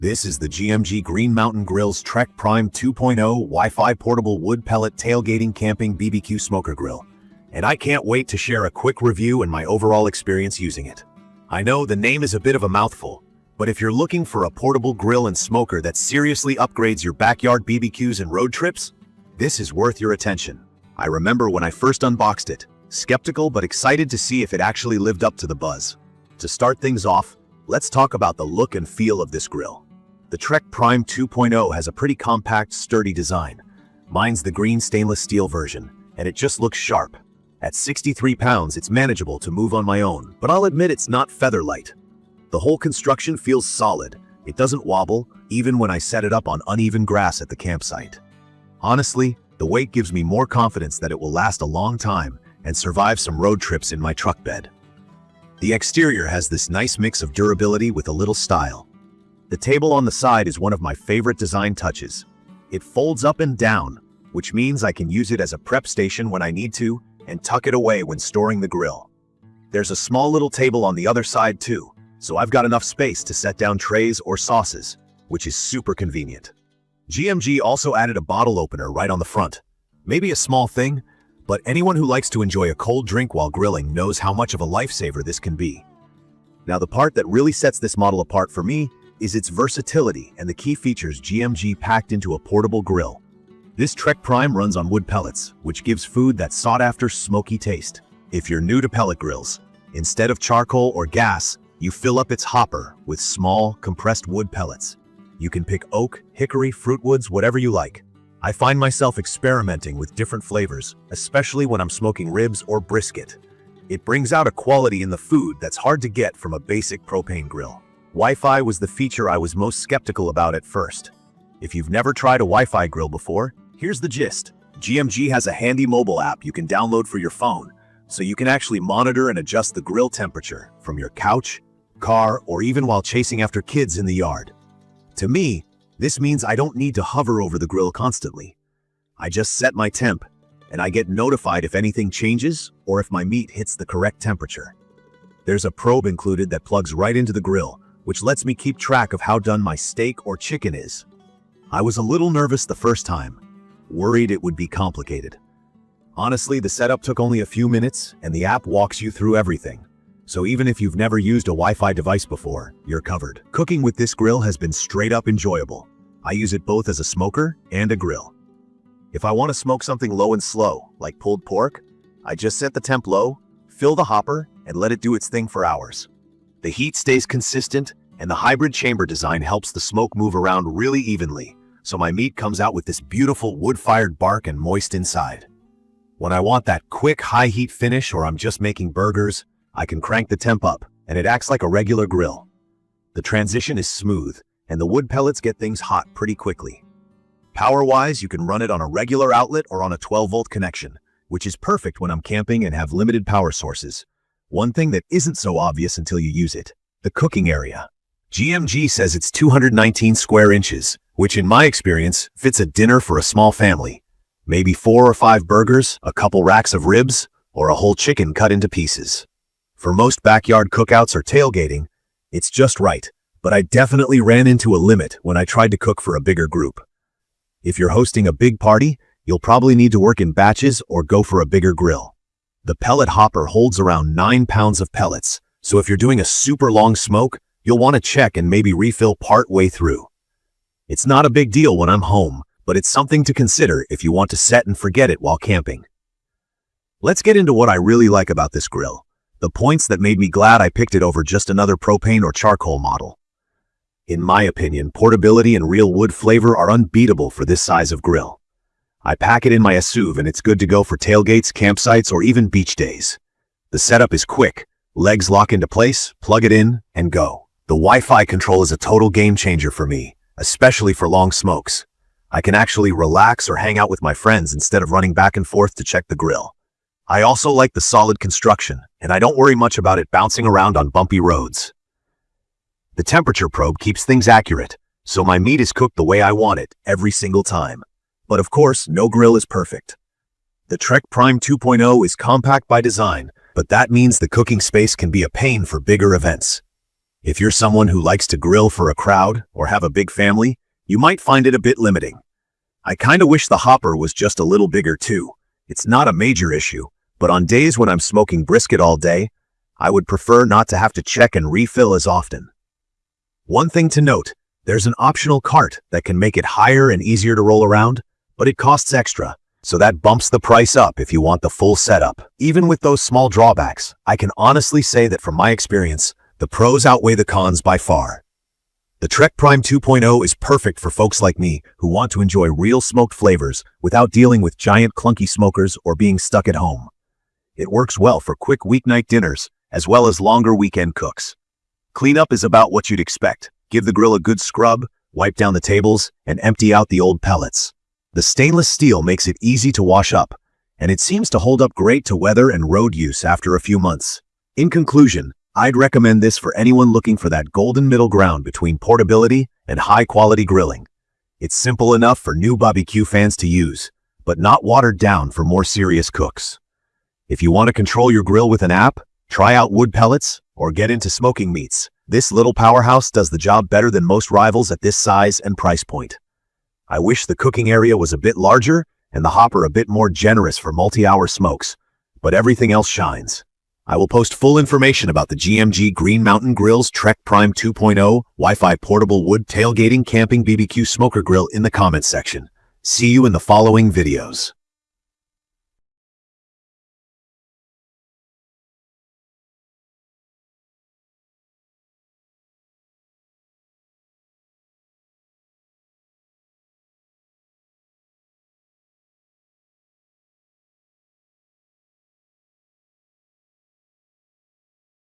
This is the GMG Green Mountain Grill's Trek Prime 2.0 Wi-Fi portable wood pellet tailgating camping BBQ smoker grill, and I can't wait to share a quick review and my overall experience using it. I know the name is a bit of a mouthful, but if you're looking for a portable grill and smoker that seriously upgrades your backyard BBQs and road trips, this is worth your attention. I remember when I first unboxed it, skeptical but excited to see if it actually lived up to the buzz. To start things off, let's talk about the look and feel of this grill. The Trek Prime 2.0 has a pretty compact, sturdy design. Mine's the green stainless steel version, and it just looks sharp. At 63 pounds, it's manageable to move on my own, but I'll admit it's not feather light. The whole construction feels solid. It doesn't wobble, even when I set it up on uneven grass at the campsite. Honestly, the weight gives me more confidence that it will last a long time and survive some road trips in my truck bed. The exterior has this nice mix of durability with a little style. The table on the side is one of my favorite design touches. It folds up and down, which means I can use it as a prep station when I need to and tuck it away when storing the grill. There's a small little table on the other side too, so I've got enough space to set down trays or sauces, which is super convenient. GMG also added a bottle opener right on the front. Maybe a small thing, but anyone who likes to enjoy a cold drink while grilling knows how much of a lifesaver this can be. Now, the part that really sets this model apart for me is its versatility and the key features GMG packed into a portable grill. This Trek Prime runs on wood pellets, which gives food that sought-after smoky taste. If you're new to pellet grills, instead of charcoal or gas, you fill up its hopper with small, compressed wood pellets. You can pick oak, hickory, fruitwoods, whatever you like. I find myself experimenting with different flavors, especially when I'm smoking ribs or brisket. It brings out a quality in the food that's hard to get from a basic propane grill. Wi-Fi was the feature I was most skeptical about at first. If you've never tried a Wi-Fi grill before, here's the gist. GMG has a handy mobile app you can download for your phone, so you can actually monitor and adjust the grill temperature from your couch, car, or even while chasing after kids in the yard. To me, this means I don't need to hover over the grill constantly. I just set my temp, and I get notified if anything changes or if my meat hits the correct temperature. There's a probe included that plugs right into the grill, which lets me keep track of how done my steak or chicken is. I was a little nervous the first time, worried it would be complicated. Honestly, the setup took only a few minutes, and the app walks you through everything. So even if you've never used a Wi-Fi device before, you're covered. Cooking with this grill has been straight up enjoyable. I use it both as a smoker and a grill. If I want to smoke something low and slow, like pulled pork, I just set the temp low, fill the hopper, and let it do its thing for hours. The heat stays consistent, and the hybrid chamber design helps the smoke move around really evenly, so my meat comes out with this beautiful wood-fired bark and moist inside. When I want that quick, high-heat finish or I'm just making burgers, I can crank the temp up, and it acts like a regular grill. The transition is smooth, and the wood pellets get things hot pretty quickly. Power-wise, you can run it on a regular outlet or on a 12-volt connection, which is perfect when I'm camping and have limited power sources. One thing that isn't so obvious until you use it: the cooking area. GMG says it's 219 square inches, which in my experience fits a dinner for a small family. Maybe 4 or 5 burgers, a couple racks of ribs, or a whole chicken cut into pieces. For most backyard cookouts or tailgating, it's just right, but I definitely ran into a limit when I tried to cook for a bigger group. If you're hosting a big party, you'll probably need to work in batches or go for a bigger grill. The pellet hopper holds around 9 pounds of pellets, so if you're doing a super long smoke, you'll want to check and maybe refill part way through. It's not a big deal when I'm home, but it's something to consider if you want to set and forget it while camping. Let's get into what I really like about this grill. The points that made me glad I picked it over just another propane or charcoal model. In my opinion, portability and real wood flavor are unbeatable for this size of grill. I pack it in my SUV and it's good to go for tailgates, campsites, or even beach days. The setup is quick. Legs lock into place, plug it in, and go. The Wi-Fi control is a total game changer for me, especially for long smokes. I can actually relax or hang out with my friends instead of running back and forth to check the grill. I also like the solid construction, and I don't worry much about it bouncing around on bumpy roads. The temperature probe keeps things accurate, so my meat is cooked the way I want it every single time. But of course, no grill is perfect. The Trek Prime 2.0 is compact by design, but that means the cooking space can be a pain for bigger events. If you're someone who likes to grill for a crowd or have a big family, you might find it a bit limiting. I kinda wish the hopper was just a little bigger too. It's not a major issue, but on days when I'm smoking brisket all day, I would prefer not to have to check and refill as often. One thing to note, there's an optional cart that can make it higher and easier to roll around, but it costs extra, so that bumps the price up if you want the full setup. Even with those small drawbacks, I can honestly say that from my experience, the pros outweigh the cons by far. The Trek Prime 2.0 is perfect for folks like me who want to enjoy real smoked flavors without dealing with giant clunky smokers or being stuck at home. It works well for quick weeknight dinners, as well as longer weekend cooks. Cleanup is about what you'd expect. Give the grill a good scrub, wipe down the tables, and empty out the old pellets. The stainless steel makes it easy to wash up, and it seems to hold up great to weather and road use after a few months. In conclusion, I'd recommend this for anyone looking for that golden middle ground between portability and high-quality grilling. It's simple enough for new barbecue fans to use, but not watered down for more serious cooks. If you want to control your grill with an app, try out wood pellets, or get into smoking meats. This little powerhouse does the job better than most rivals at this size and price point. I wish the cooking area was a bit larger and the hopper a bit more generous for multi-hour smokes, but everything else shines. I will post full information about the GMG Green Mountain Grill's Trek Prime 2.0 Wi-Fi portable wood tailgating camping BBQ smoker grill in the comments section. See you in the following videos.